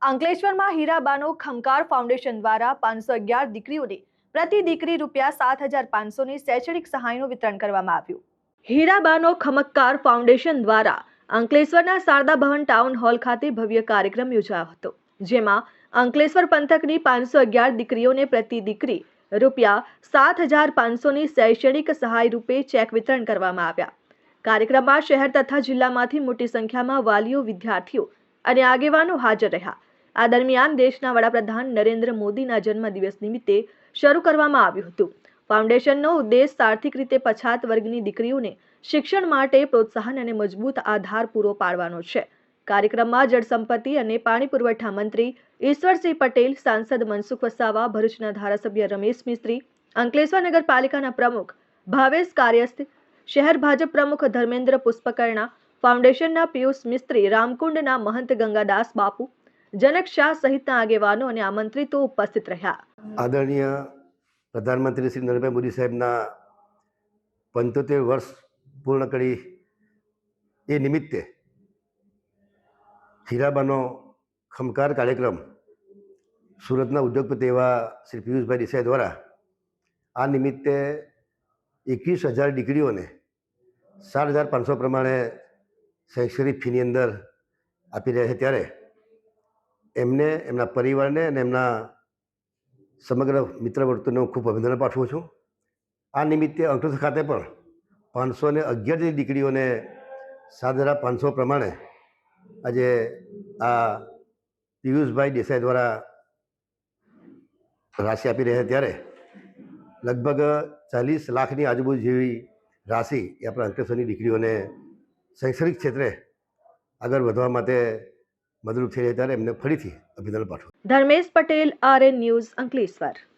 અંકલેશ્વરમાં હીરાબાનો ખમકાર ફાઉન્ડેશન દ્વારા 511 દીકરીઓને પ્રતિ દીકરી ₹7,500ની શૈક્ષણિક સહાયનું વિતરણ કરવામાં આવ્યું. હીરાબાનો ખમકાર ફાઉન્ડેશન દ્વારા અંકલેશ્વરના શારદા ભવન ટાઉન હોલ ખાતે ભવ્ય કાર્યક્રમ યોજાયો હતો, જેમાં અંકલેશ્વર પંથકની 511 દીકરીઓને પ્રતિ દીકરી ₹7,500ની શૈક્ષણિક સહાય રૂપે ચેક વિતરણ કરવામાં આવ્યા. કાર્યક્રમમાં શહેર તથા જિલ્લામાંથી મોટી સંખ્યામાં વાલીઓ, વિદ્યાર્થીઓ અને આગેવાનો હાજર રહ્યા. આ દરમિયાન દેશના વડાપ્રધાન નરેન્દ્ર મોદીના જન્મદિવસ નિમિત્તે શરૂ કરવામાં આવ્યું હતું. ફાઉન્ડેશનનો ઉદ્દેશ આર્થિક રીતે પછાત વર્ગની દીકરીઓને શિક્ષણ માટે પ્રોત્સાહન અને મજબૂત આધાર પૂરો પાડવાનો છે. કાર્યક્રમમાં જળસંપત્તિ અને પાણી પુરવઠા મંત્રી ઈશ્વરસિંહ પટેલ, સાંસદ મનસુખ વસાવા, ભરૂચના ધારાસભ્ય રમેશ મિસ્ત્રી, અંકલેશ્વર નગરપાલિકાના પ્રમુખ ભાવેશ કાયસ્થ, શહેર ભાજપ પ્રમુખ ધર્મેન્દ્ર પુષ્પકર્ણા, ફાઉન્ડેશનના પિયુષ મિસ્ત્રી, રામકુંડના મહંત ગંગાદાસ બાપુ, જનક શાહ સહિતના આગેવાનો અને આમંત્રિતો ઉપસ્થિત રહ્યા. આદરણીય પ્રધાનમંત્રી શ્રી નરેન્દ્રભાઈ મોદી સાહેબના 75 વર્ષ પૂર્ણ કરી એ નિમિત્તે હીરાબાનો ખમકાર કાર્યક્રમ સુરતના ઉદ્યોગપતિ એવા શ્રી પિયુષભાઈ દેસાઈ દ્વારા આ નિમિત્તે 21,000 દીકરીઓને 7,500 પ્રમાણે શૈક્ષણિક ફીની અંદર આપી રહ્યા છે. ત્યારે એમને, એમના પરિવારને અને એમના સમગ્ર મિત્ર વર્તુળને હું ખૂબ અભિનંદન પાઠવું છું. આ નિમિત્તે અંકલેશ્વર ખાતે પણ 511 દીકરીઓને 7,500 પ્રમાણે આજે આ પિયુષભાઈ દેસાઈ દ્વારા રાશિ આપી રહ્યા. ત્યારે લગભગ 40 લાખની આજુબાજુ જેવી રાશિ એ આપણા અંકલેશ્વરની દીકરીઓને શૈક્ષણિક ક્ષેત્રે આગળ વધવા માટે મદદરૂપ થઈ રહી. ત્યારે એમને ફરીથી અભિનંદન પાઠવું. Dharmesh Patel, RN news, Ankleshwar.